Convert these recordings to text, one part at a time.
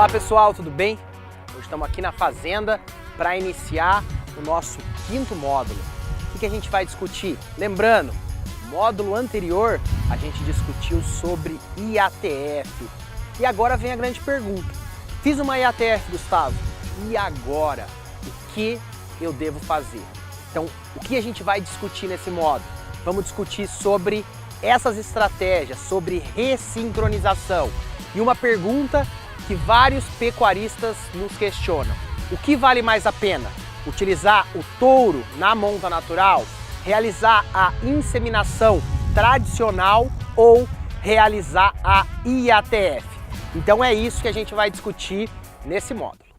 Olá pessoal, tudo bem? Hoje estamos aqui na fazenda para iniciar o nosso quinto módulo. O que a gente vai discutir? Lembrando, no módulo anterior a gente discutiu sobre IATF. E agora vem a grande pergunta. Fiz uma IATF, Gustavo, e agora? O que eu devo fazer? Então, o que a gente vai discutir nesse módulo? Vamos discutir sobre essas estratégias, sobre ressincronização. E uma pergunta que vários pecuaristas nos questionam. O que vale mais a pena? Utilizar o touro na monta natural? Realizar a inseminação tradicional ou realizar a IATF? Então é isso que a gente vai discutir nesse módulo.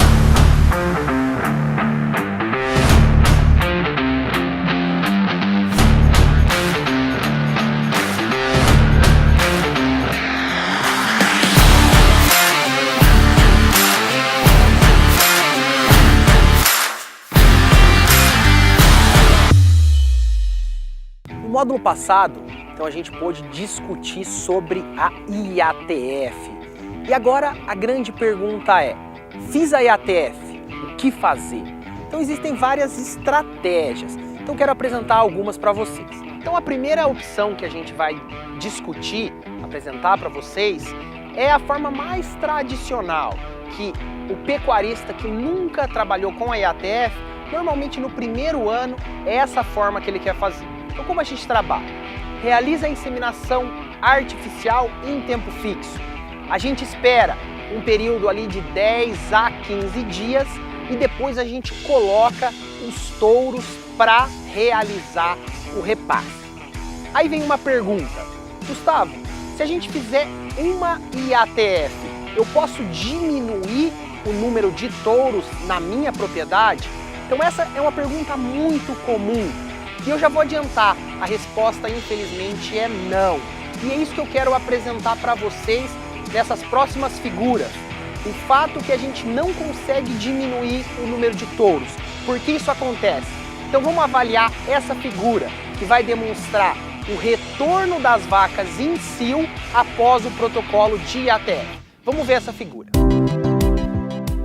No módulo passado, então a gente pôde discutir sobre a IATF. E agora a grande pergunta é, fiz a IATF, o que fazer? Então existem várias estratégias, então quero apresentar algumas para vocês. Então a primeira opção que a gente vai discutir, apresentar para vocês, é a forma mais tradicional, que o pecuarista que nunca trabalhou com a IATF, normalmente no primeiro ano é essa forma que ele quer fazer. Então como a gente trabalha? Realiza a inseminação artificial em tempo fixo. A gente espera um período ali de 10 a 15 dias e depois a gente coloca os touros para realizar o repasse. Aí vem uma pergunta, Gustavo, se a gente fizer uma IATF, eu posso diminuir o número de touros na minha propriedade? Então essa é uma pergunta muito comum. E eu já vou adiantar, a resposta infelizmente é não. E é isso que eu quero apresentar para vocês nessas próximas figuras. O fato que a gente não consegue diminuir o número de touros. Por que isso acontece? Então vamos avaliar essa figura que vai demonstrar o retorno das vacas em cio após o protocolo de IATF. Vamos ver essa figura.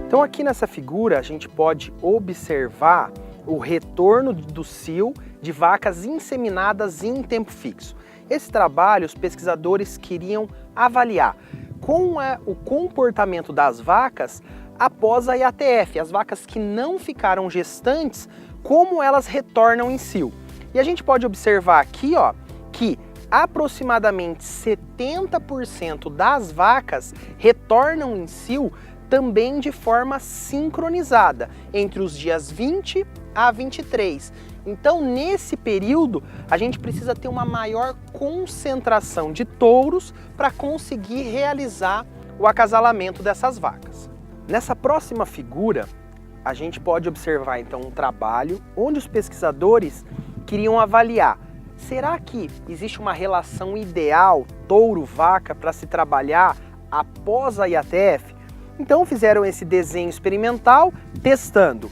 Então aqui nessa figura a gente pode observar o retorno do cio de vacas inseminadas em tempo fixo. Esse trabalho os pesquisadores queriam avaliar como é o comportamento das vacas após a IATF, as vacas que não ficaram gestantes, como elas retornam em cio. E a gente pode observar aqui, ó, que aproximadamente 70% das vacas retornam em cio também de forma sincronizada, entre os dias 20 a 23. Então, nesse período, a gente precisa ter uma maior concentração de touros para conseguir realizar o acasalamento dessas vacas. Nessa próxima figura, a gente pode observar então um trabalho onde os pesquisadores queriam avaliar, será que existe uma relação ideal touro-vaca para se trabalhar após a IATF? Então fizeram esse desenho experimental testando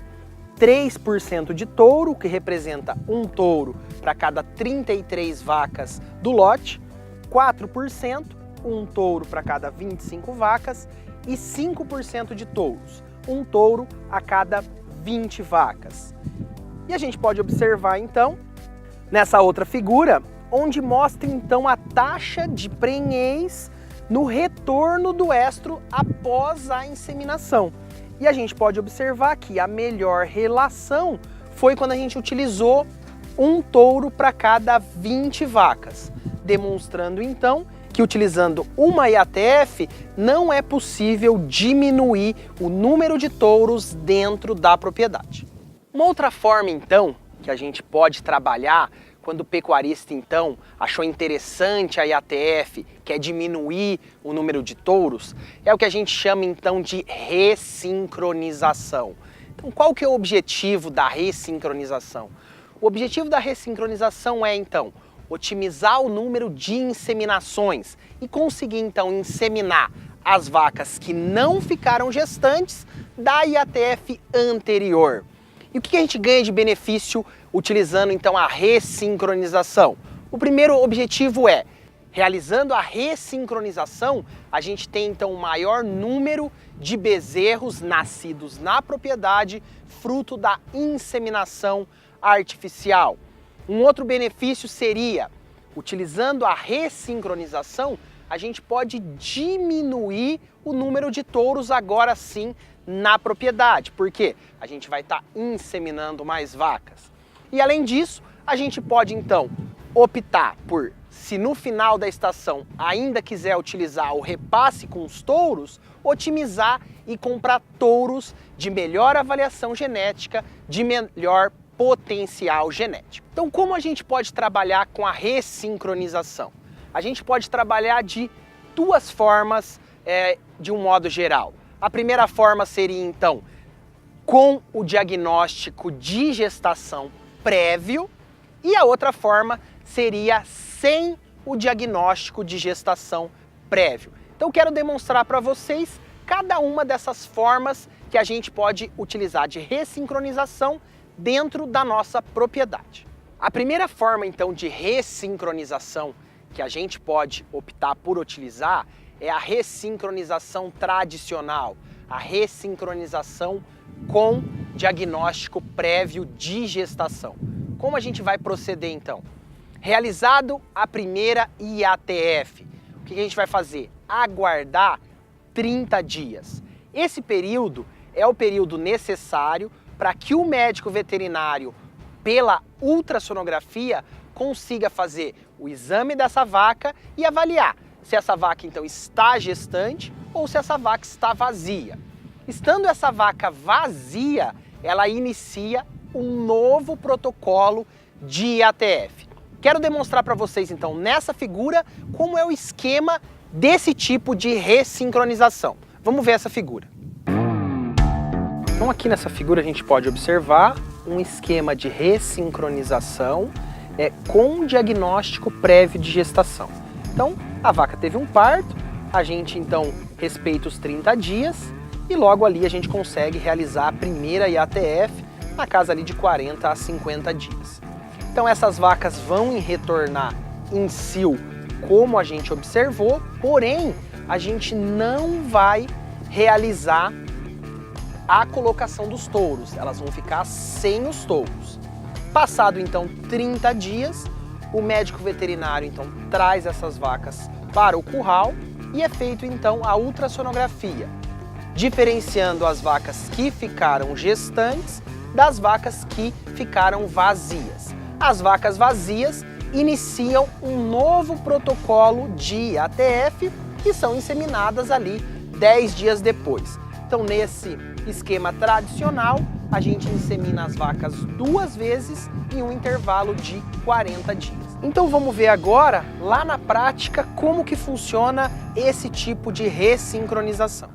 3% de touro, que representa um touro para cada 33 vacas do lote, 4%, um touro para cada 25 vacas e 5% de touros, um touro a cada 20 vacas. E a gente pode observar então, nessa outra figura, onde mostra então a taxa de prenhez no retorno do estro após a inseminação. E a gente pode observar que a melhor relação foi quando a gente utilizou um touro para cada 20 vacas, demonstrando então que utilizando uma IATF não é possível diminuir o número de touros dentro da propriedade. Uma outra forma então que a gente pode trabalhar quando o pecuarista então achou interessante a IATF, quer diminuir o número de touros, é o que a gente chama então de ressincronização. Então qual que é o objetivo da ressincronização? O objetivo da ressincronização é então otimizar o número de inseminações e conseguir então inseminar as vacas que não ficaram gestantes da IATF anterior. E o que a gente ganha de benefício utilizando então a ressincronização? O primeiro objetivo é Realizando a ressincronização, a gente tem então um maior número de bezerros nascidos na propriedade, fruto da inseminação artificial. Um outro benefício seria, utilizando a ressincronização, a gente pode diminuir o número de touros agora sim na propriedade, porque a gente vai estar inseminando mais vacas. E além disso, a gente pode então optar por, se no final da estação ainda quiser utilizar o repasse com os touros, otimizar e comprar touros de melhor avaliação genética, de melhor potencial genético. Então, como a gente pode trabalhar com a ressincronização? A gente pode trabalhar de duas formas, de um modo geral. A primeira forma seria, então, com o diagnóstico de gestação prévio, e a outra forma seria sem o diagnóstico de gestação prévio. Então, quero demonstrar para vocês cada uma dessas formas que a gente pode utilizar de ressincronização dentro da nossa propriedade. A primeira forma, então, de ressincronização que a gente pode optar por utilizar é a ressincronização tradicional, a ressincronização com diagnóstico prévio de gestação. Como a gente vai proceder, então? Realizado a primeira IATF, o que a gente vai fazer? Aguardar 30 dias. Esse período é o período necessário para que o médico veterinário, pela ultrassonografia, consiga fazer o exame dessa vaca e avaliar se essa vaca então está gestante ou se essa vaca está vazia. Estando essa vaca vazia, ela inicia um novo protocolo de IATF. Quero demonstrar para vocês então nessa figura como é o esquema desse tipo de ressincronização. Vamos ver essa figura. Então aqui nessa figura a gente pode observar um esquema de ressincronização com diagnóstico prévio de gestação. Então a vaca teve um parto, a gente então respeita os 30 dias e logo ali a gente consegue realizar a primeira IATF na casa ali de 40 a 50 dias. Então essas vacas vão retornar em cio como a gente observou, porém a gente não vai realizar a colocação dos touros, elas vão ficar sem os touros. Passado então 30 dias, o médico veterinário então traz essas vacas para o curral e é feito então a ultrassonografia, diferenciando as vacas que ficaram gestantes das vacas que ficaram vazias. As vacas vazias iniciam um novo protocolo de IATF e são inseminadas ali 10 dias depois. Então, nesse esquema tradicional, a gente insemina as vacas 2 vezes em um intervalo de 40 dias. Então vamos ver agora, lá na prática, como que funciona esse tipo de ressincronização.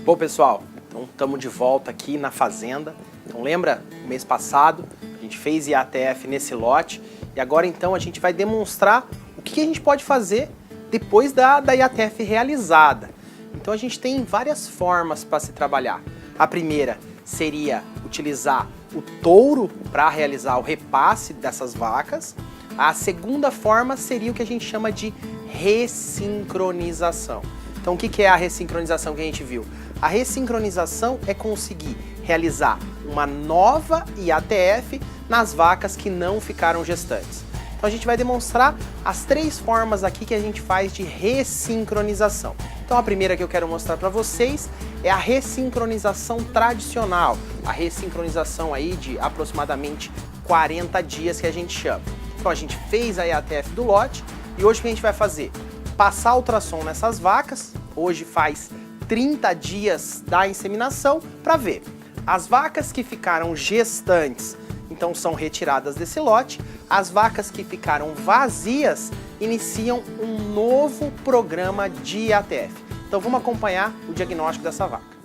Bom, pessoal, então estamos de volta aqui na fazenda. Então lembra, no mês passado, a gente fez IATF nesse lote e agora então a gente vai demonstrar o que a gente pode fazer depois da IATF realizada. Então a gente tem várias formas para se trabalhar. A primeira seria utilizar o touro para realizar o repasse dessas vacas. A segunda forma seria o que a gente chama de ressincronização. Então o que é a ressincronização que a gente viu? A ressincronização é conseguir realizar uma nova IATF nas vacas que não ficaram gestantes. Então a gente vai demonstrar as 3 formas aqui que a gente faz de ressincronização. Então a primeira que eu quero mostrar para vocês é a ressincronização tradicional, a ressincronização aí de aproximadamente 40 dias que a gente chama. Então a gente fez a IATF do lote e hoje o que a gente vai fazer? Passar ultrassom nessas vacas, hoje faz 30 dias da inseminação para ver. As vacas que ficaram gestantes, então são retiradas desse lote. As vacas que ficaram vazias iniciam um novo programa de IATF. Então vamos acompanhar o diagnóstico dessa vaca.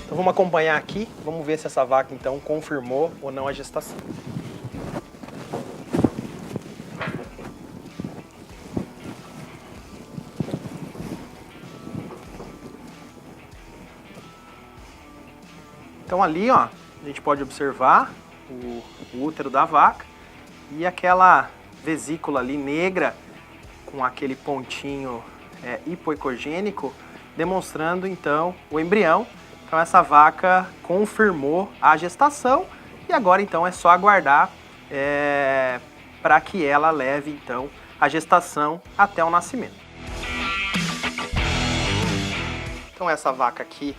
Então vamos acompanhar aqui, vamos ver se essa vaca então confirmou ou não a gestação. Então ali, ó, a gente pode observar o útero da vaca e aquela vesícula ali negra com aquele pontinho hipoecogênico, demonstrando então o embrião. Então essa vaca confirmou a gestação e agora então é só aguardar para que ela leve então a gestação até o nascimento. Então essa vaca aqui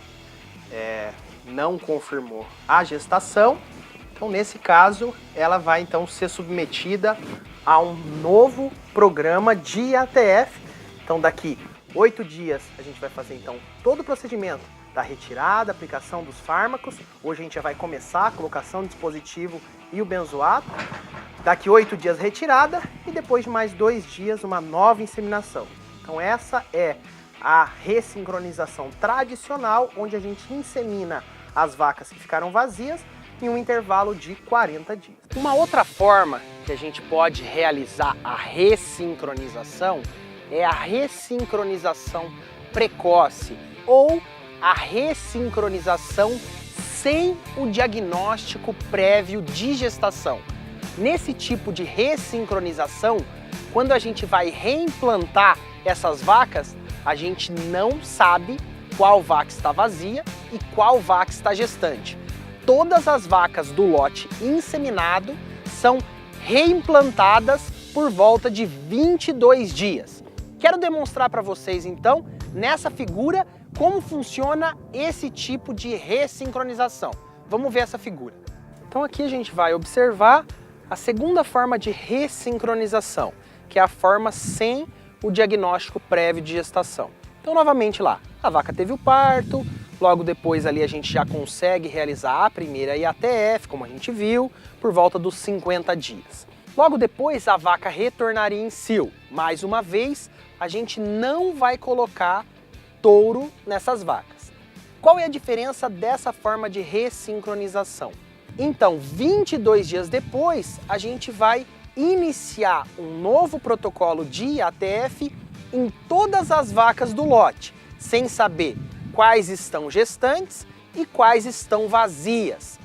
não confirmou a gestação, então nesse caso ela vai então ser submetida a um novo programa de IATF. Então daqui 8 dias a gente vai fazer então todo o procedimento da retirada, aplicação dos fármacos. Hoje a gente já vai começar a colocação do dispositivo e o benzoato. Daqui 8 dias retirada e depois de mais 2 dias uma nova inseminação. Então essa é a ressincronização tradicional, onde a gente insemina as vacas que ficaram vazias em um intervalo de 40 dias. Uma outra forma que a gente pode realizar a ressincronização é a ressincronização precoce ou a ressincronização sem o diagnóstico prévio de gestação. Nesse tipo de ressincronização, quando a gente vai reimplantar essas vacas, a gente não sabe qual vaca está vazia e qual vaca está gestante. Todas as vacas do lote inseminado são reimplantadas por volta de 22 dias. Quero demonstrar para vocês então, nessa figura, como funciona esse tipo de ressincronização. Vamos ver essa figura. Então aqui a gente vai observar a segunda forma de ressincronização, que é a forma sem o diagnóstico prévio de gestação. Então novamente lá, a vaca teve o parto, logo depois ali a gente já consegue realizar a primeira IATF, como a gente viu, por volta dos 50 dias. Logo depois a vaca retornaria em cio. Mais uma vez, a gente não vai colocar touro nessas vacas. Qual é a diferença dessa forma de ressincronização? Então, 22 dias depois, a gente vai iniciar um novo protocolo de IATF em todas as vacas do lote, sem saber quais estão gestantes e quais estão vazias.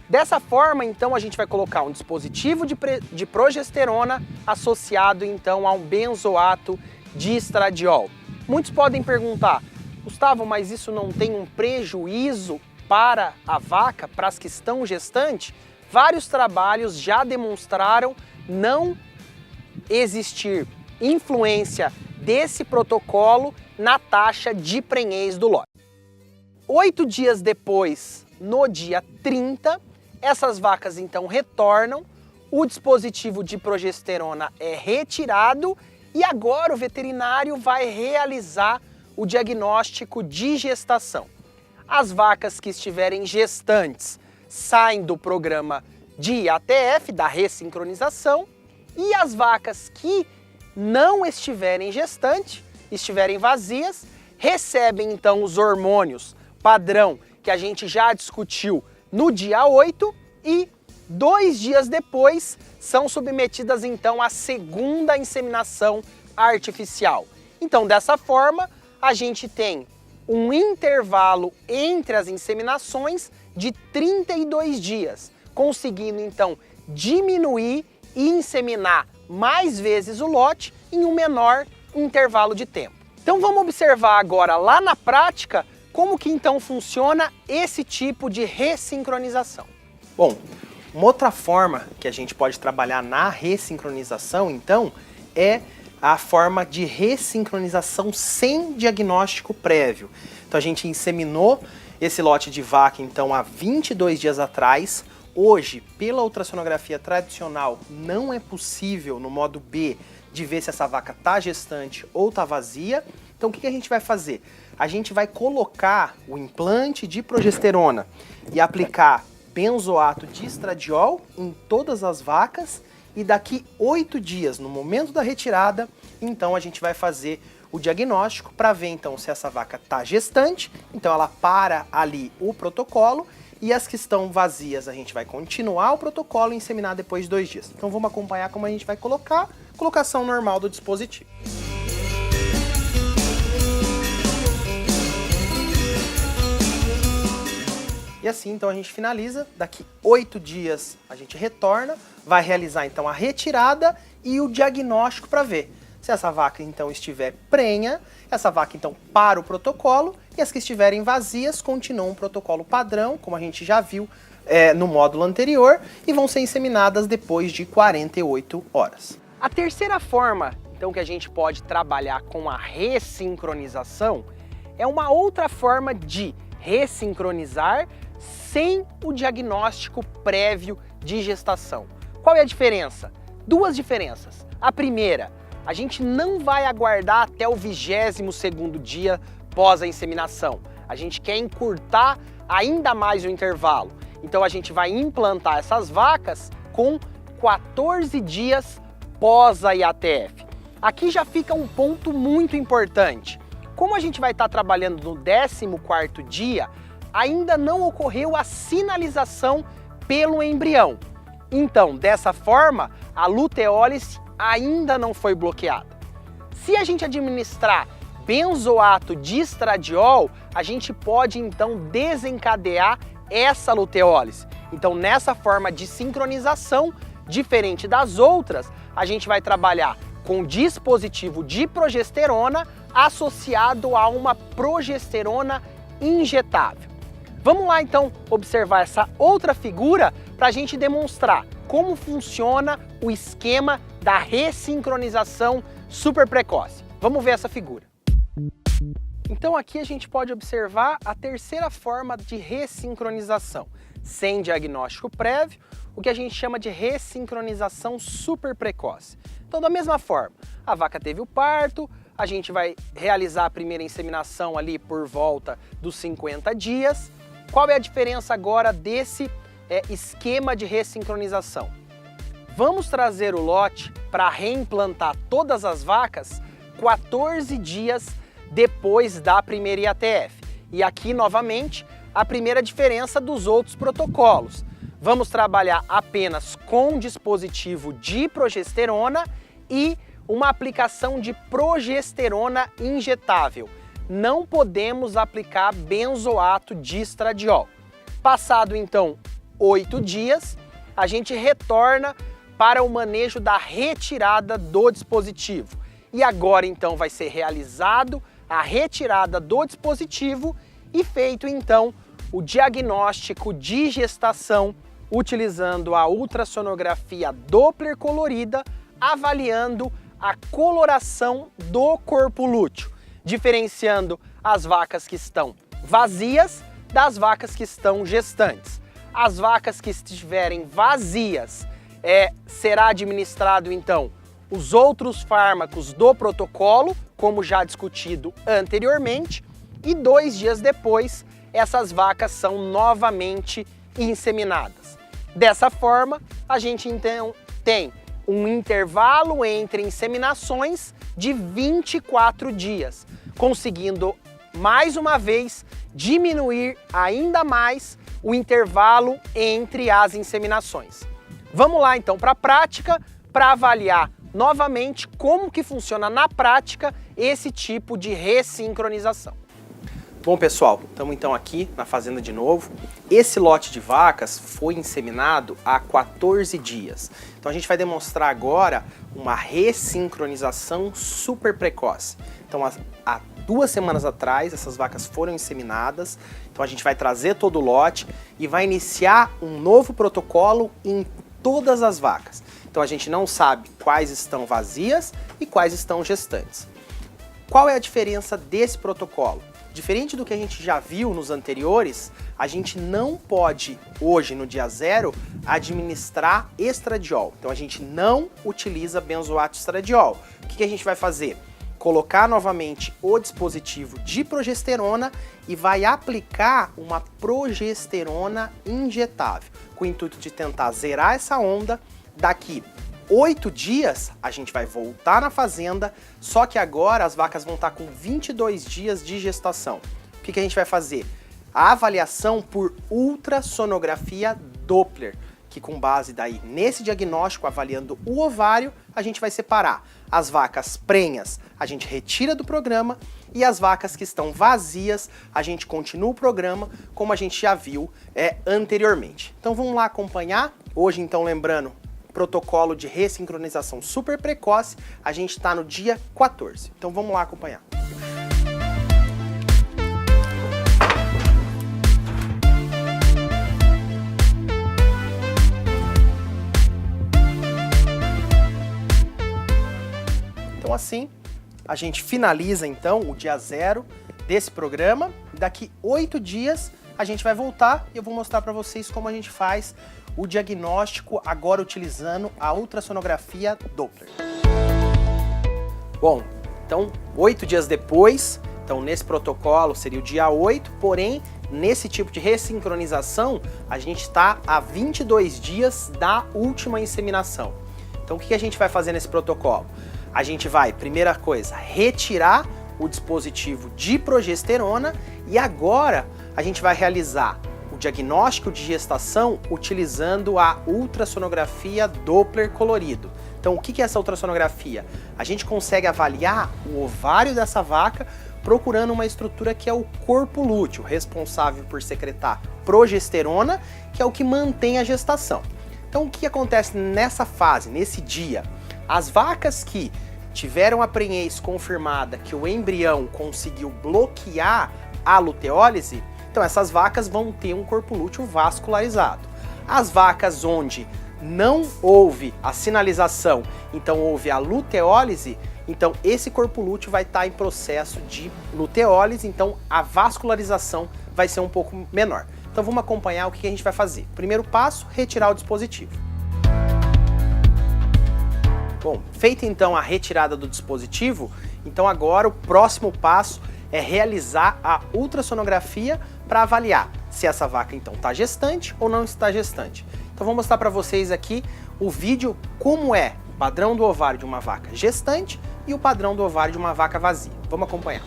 Dessa forma, então, a gente vai colocar um dispositivo de progesterona associado, então, a um benzoato de estradiol. Muitos podem perguntar, Gustavo, mas isso não tem um prejuízo para a vaca, para as que estão gestantes? Vários trabalhos já demonstraram não existir influência desse protocolo na taxa de prenhez do lote. 8 dias depois, no dia 30, essas vacas então retornam, o dispositivo de progesterona é retirado e agora o veterinário vai realizar o diagnóstico de gestação. As vacas que estiverem gestantes saem do programa de IATF, da ressincronização, e as vacas que não estiverem gestantes, estiverem vazias, recebem então os hormônios padrão que a gente já discutiu no dia 8 e 2 dias depois são submetidas então à segunda inseminação artificial. Então dessa forma a gente tem um intervalo entre as inseminações de 32 dias, conseguindo então diminuir e inseminar mais vezes o lote em um menor intervalo de tempo. Então vamos observar agora lá na prática como que então funciona esse tipo de ressincronização. Bom, uma outra forma que a gente pode trabalhar na ressincronização então é a forma de ressincronização sem diagnóstico prévio. Então a gente inseminou esse lote de vaca então há 22 dias atrás. Hoje, pela ultrassonografia tradicional, não é possível no modo B de ver se essa vaca está gestante ou está vazia. Então o que a gente vai fazer? A gente vai colocar o implante de progesterona e aplicar benzoato de estradiol em todas as vacas e daqui 8 dias, no momento da retirada, então a gente vai fazer o diagnóstico para ver então se essa vaca está gestante, então ela para ali o protocolo e as que estão vazias a gente vai continuar o protocolo e inseminar depois de 2 dias. Então vamos acompanhar como a gente vai colocar, colocação normal do dispositivo. E assim, então, a gente finaliza. Daqui 8 dias a gente retorna, vai realizar, então, a retirada e o diagnóstico para ver se essa vaca, então, estiver prenha, essa vaca, então, para o protocolo, e as que estiverem vazias continuam o protocolo padrão, como a gente já viu no módulo anterior, e vão ser inseminadas depois de 48 horas. A terceira forma, então, que a gente pode trabalhar com a ressincronização é uma outra forma de ressincronizar sem o diagnóstico prévio de gestação. Qual é a diferença? Duas diferenças. A primeira, a gente não vai aguardar até o 22º dia pós a inseminação. A gente quer encurtar ainda mais o intervalo. Então a gente vai implantar essas vacas com 14 dias pós a IATF. Aqui já fica um ponto muito importante. Como a gente vai estar trabalhando no 14º dia, ainda não ocorreu a sinalização pelo embrião. Então, dessa forma, a luteólise ainda não foi bloqueada. Se a gente administrar benzoato de estradiol, a gente pode então desencadear essa luteólise. Então, nessa forma de sincronização, diferente das outras, a gente vai trabalhar com dispositivo de progesterona associado a uma progesterona injetável. Vamos lá então observar essa outra figura para a gente demonstrar como funciona o esquema da ressincronização super precoce. Vamos ver essa figura. Então aqui a gente pode observar a terceira forma de ressincronização, sem diagnóstico prévio, o que a gente chama de ressincronização super precoce. Então da mesma forma, a vaca teve o parto, a gente vai realizar a primeira inseminação ali por volta dos 50 dias. Qual é a diferença agora desse esquema de ressincronização? Vamos trazer o lote para reimplantar todas as vacas 14 dias depois da primeira IATF. E aqui, novamente, a primeira diferença dos outros protocolos. Vamos trabalhar apenas com dispositivo de progesterona e uma aplicação de progesterona injetável. Não podemos aplicar benzoato de estradiol. Passado, então, 8 dias, a gente retorna para o manejo da retirada do dispositivo. E agora, então, vai ser realizado a retirada do dispositivo e feito, então, o diagnóstico de gestação utilizando a ultrassonografia Doppler colorida, avaliando a coloração do corpo lúteo, diferenciando as vacas que estão vazias das vacas que estão gestantes. As vacas que estiverem vazias, será administrado, então, os outros fármacos do protocolo, como já discutido anteriormente, e 2 dias depois, essas vacas são novamente inseminadas. Dessa forma, a gente então tem um intervalo entre inseminações de 24 dias, conseguindo, mais uma vez, diminuir ainda mais o intervalo entre as inseminações. Vamos lá, então, para a prática, para avaliar novamente como que funciona na prática esse tipo de ressincronização. Bom, pessoal, estamos então aqui na fazenda de novo. Esse lote de vacas foi inseminado há 14 dias. Então a gente vai demonstrar agora uma ressincronização super precoce. Então há 2 semanas atrás essas vacas foram inseminadas. Então a gente vai trazer todo o lote e vai iniciar um novo protocolo em todas as vacas. Então a gente não sabe quais estão vazias e quais estão gestantes. Qual é a diferença desse protocolo? Diferente do que a gente já viu nos anteriores, a gente não pode, hoje no dia 0, administrar estradiol. Então a gente não utiliza benzoato de estradiol. O que a gente vai fazer? Colocar novamente o dispositivo de progesterona e vai aplicar uma progesterona injetável, com o intuito de tentar zerar essa onda. Daqui 8 dias a gente vai voltar na fazenda, só que agora as vacas vão estar com 22 dias de gestação. O que a gente vai fazer? A avaliação por ultrassonografia Doppler. que com base daí nesse diagnóstico, avaliando o ovário, a gente vai separar as vacas prenhas, a gente retira do programa, e as vacas que estão vazias, a gente continua o programa, como a gente já viu anteriormente. Então vamos lá acompanhar. Hoje, então, lembrando, protocolo de ressincronização super precoce, a gente está no dia 14. Então vamos lá acompanhar. Então assim, a gente finaliza então o dia 0 desse programa. Daqui 8 dias a gente vai voltar e eu vou mostrar para vocês como a gente faz o diagnóstico agora utilizando a ultrassonografia Doppler. Bom, então 8 dias depois, então nesse protocolo seria o dia 8, porém nesse tipo de ressincronização a gente está a 22 dias da última inseminação. Então o que a gente vai fazer nesse protocolo? A gente vai, primeira coisa, retirar o dispositivo de progesterona e agora a gente vai realizar o diagnóstico de gestação utilizando a ultrassonografia Doppler colorido. Então o que é essa ultrassonografia? A gente consegue avaliar o ovário dessa vaca procurando uma estrutura que é o corpo lúteo, responsável por secretar progesterona, que é o que mantém a gestação. Então o que acontece nessa fase, nesse dia? As vacas que tiveram a prenhez confirmada que o embrião conseguiu bloquear a luteólise, então essas vacas vão ter um corpo lúteo vascularizado. As vacas onde não houve a sinalização, então houve a luteólise, então esse corpo lúteo vai estar em processo de luteólise, então a vascularização vai ser um pouco menor. Então vamos acompanhar o que a gente vai fazer. Primeiro passo, retirar o dispositivo. Bom, feita então a retirada do dispositivo, então agora o próximo passo é realizar a ultrassonografia para avaliar se essa vaca então está gestante ou não está gestante. Então vou mostrar para vocês aqui o vídeo como é o padrão do ovário de uma vaca gestante e o padrão do ovário de uma vaca vazia. Vamos acompanhar.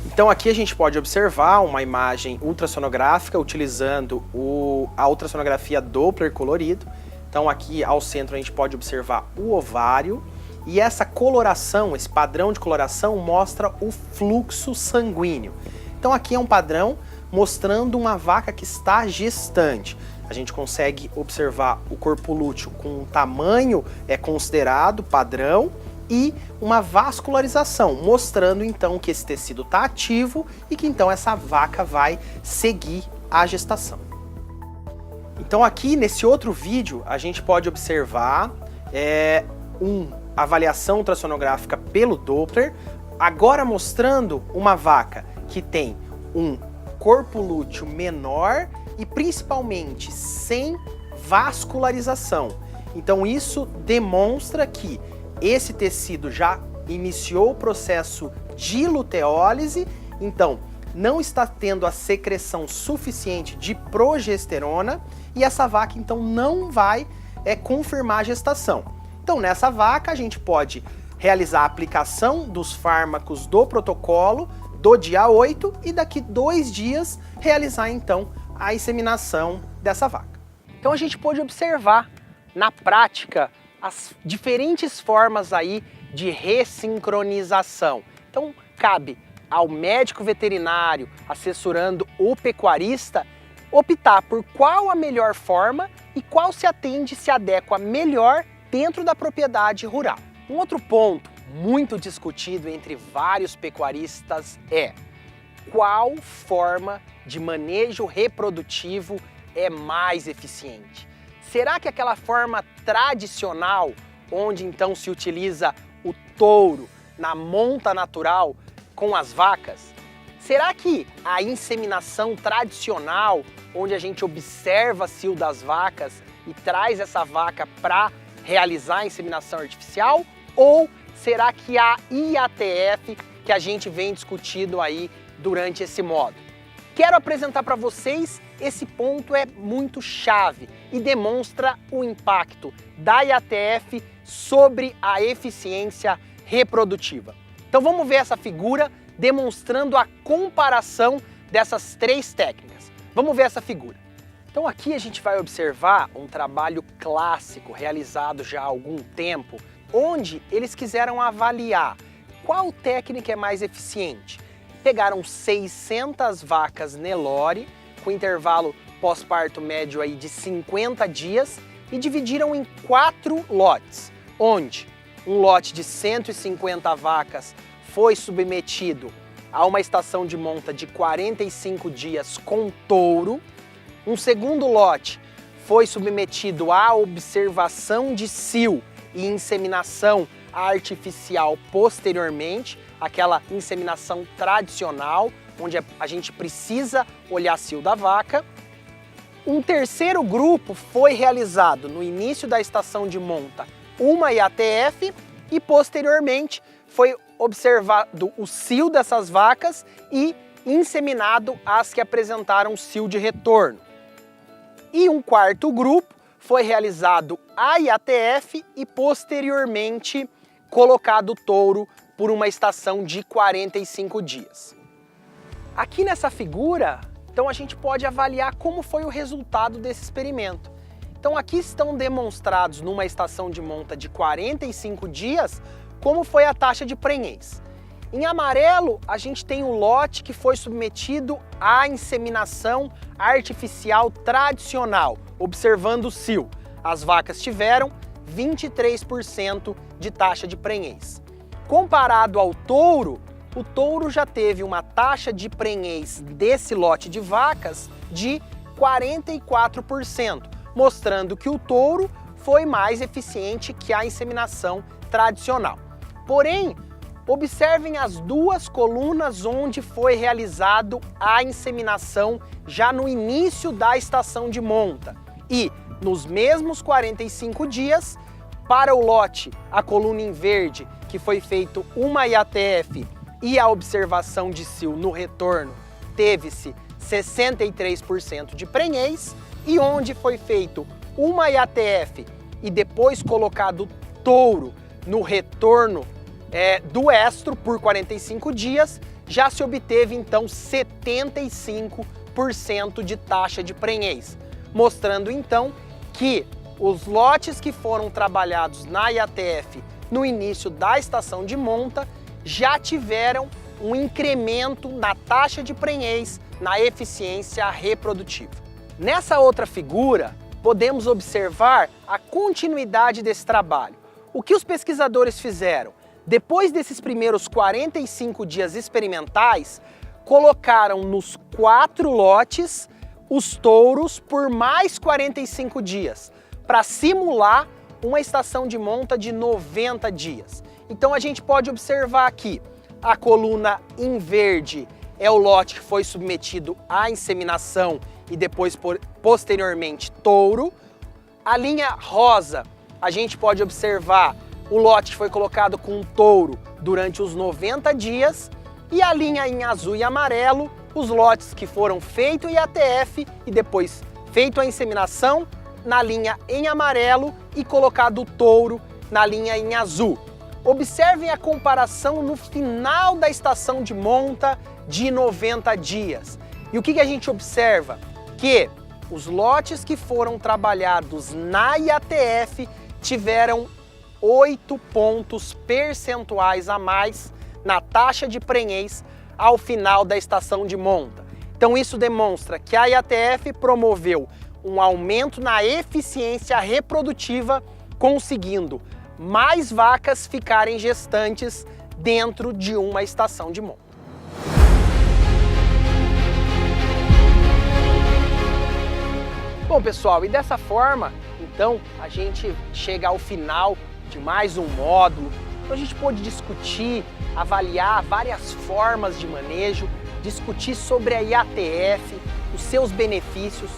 Então aqui a gente pode observar uma imagem ultrassonográfica utilizando a ultrassonografia Doppler colorido. Então aqui ao centro a gente pode observar o ovário e essa coloração, esse padrão de coloração mostra o fluxo sanguíneo. Então aqui é um padrão mostrando uma vaca que está gestante. A gente consegue observar o corpo lúteo com um tamanho considerado padrão e uma vascularização, mostrando então que esse tecido está ativo e que então essa vaca vai seguir a gestação. Então aqui nesse outro vídeo a gente pode observar uma avaliação ultrassonográfica pelo Doppler, agora mostrando uma vaca que tem um corpo lúteo menor e principalmente sem vascularização. Então isso demonstra que esse tecido já iniciou o processo de luteólise, então não está tendo a secreção suficiente de progesterona e essa vaca então não vai confirmar a gestação. Então nessa vaca a gente pode realizar a aplicação dos fármacos do protocolo do dia 8 e daqui 2 dias realizar então a inseminação dessa vaca. Então a gente pode observar na prática as diferentes formas aí de ressincronização. Então cabe ao médico veterinário assessorando o pecuarista optar por qual a melhor forma e qual se adequa melhor dentro da propriedade rural. Um outro ponto muito discutido entre vários pecuaristas é qual forma de manejo reprodutivo é mais eficiente. Será que aquela forma tradicional, onde então se utiliza o touro na monta natural com as vacas? Será que a inseminação tradicional, onde a gente observa o cio das vacas e traz essa vaca para realizar a inseminação artificial? Ou será que a IATF que a gente vem discutindo aí durante esse módulo? Quero apresentar para vocês esse ponto é muito chave e demonstra o impacto da IATF sobre a eficiência reprodutiva. Então vamos ver essa figura demonstrando a comparação dessas 3 técnicas. Vamos ver essa figura. Então aqui a gente vai observar um trabalho clássico realizado já há algum tempo, onde eles quiseram avaliar qual técnica é mais eficiente. Pegaram 600 vacas Nelore, com intervalo pós-parto médio aí de 50 dias, e dividiram em 4 lotes, onde um lote de 150 vacas foi submetido a uma estação de monta de 45 dias com touro. Um segundo lote foi submetido à observação de cio e inseminação artificial posteriormente, aquela inseminação tradicional, onde a gente precisa olhar cio da vaca. Um terceiro grupo foi realizado no início da estação de monta uma IATF e posteriormente foi observado o cio dessas vacas e inseminado as que apresentaram cio de retorno. E um quarto grupo foi realizado a IATF e posteriormente colocado o touro por uma estação de 45 dias. Aqui nessa figura, então a gente pode avaliar como foi o resultado desse experimento. Então aqui estão demonstrados numa estação de monta de 45 dias como foi a taxa de prenhez. Em amarelo, a gente tem o lote que foi submetido à inseminação artificial tradicional, observando o cio. As vacas tiveram 23% de taxa de prenhez. Comparado ao touro, o touro já teve uma taxa de prenhez desse lote de vacas de 44%, mostrando que o touro foi mais eficiente que a inseminação tradicional. Porém, observem as duas colunas onde foi realizado a inseminação já no início da estação de monta. E, nos mesmos 45 dias, para o lote, a coluna em verde, que foi feito uma IATF e a observação de cio no retorno, teve-se 63% de prenhez, e onde foi feito uma IATF e depois colocado touro no retorno do estro por 45 dias, já se obteve então 75% de taxa de prenhez, mostrando então que os lotes que foram trabalhados na IATF no início da estação de monta já tiveram um incremento na taxa de prenhez, na eficiência reprodutiva. Nessa outra figura, podemos observar a continuidade desse trabalho. O que os pesquisadores fizeram? Depois desses primeiros 45 dias experimentais, colocaram nos 4 lotes os touros por mais 45 dias, para simular uma estação de monta de 90 dias. Então a gente pode observar aqui, a coluna em verde é o lote que foi submetido à inseminação e depois posteriormente touro. A linha rosa, a gente pode observar o lote que foi colocado com touro durante os 90 dias, e a linha em azul e amarelo, os lotes que foram feito IATF e depois feito a inseminação na linha em amarelo e colocado o touro na linha em azul. Observem a comparação no final da estação de monta de 90 dias. E o que a gente observa? Que os lotes que foram trabalhados na IATF tiveram 8 pontos percentuais a mais na taxa de prenhez ao final da estação de monta. Então isso demonstra que a IATF promoveu um aumento na eficiência reprodutiva, conseguindo mais vacas ficarem gestantes dentro de uma estação de monta. Bom, pessoal, e dessa forma, então, a gente chega ao final de mais um módulo. Então a gente pôde discutir, avaliar várias formas de manejo, discutir sobre a IATF, os seus benefícios,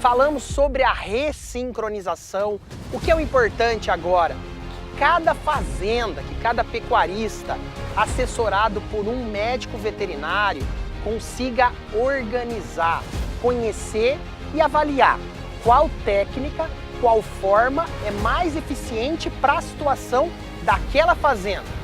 falamos sobre a ressincronização. O que é o importante agora? Que cada fazenda, que cada pecuarista, assessorado por um médico veterinário, consiga organizar, conhecer e avaliar qual técnica, qual forma é mais eficiente para a situação daquela fazenda.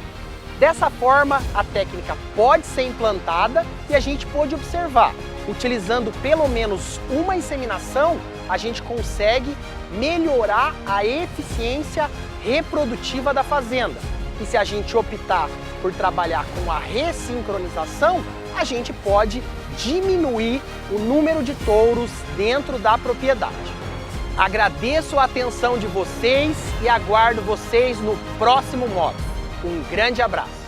Dessa forma, a técnica pode ser implantada e a gente pode observar, utilizando pelo menos uma inseminação, a gente consegue melhorar a eficiência reprodutiva da fazenda. E se a gente optar por trabalhar com a ressincronização, a gente pode diminuir o número de touros dentro da propriedade. Agradeço a atenção de vocês e aguardo vocês no próximo módulo. Um grande abraço!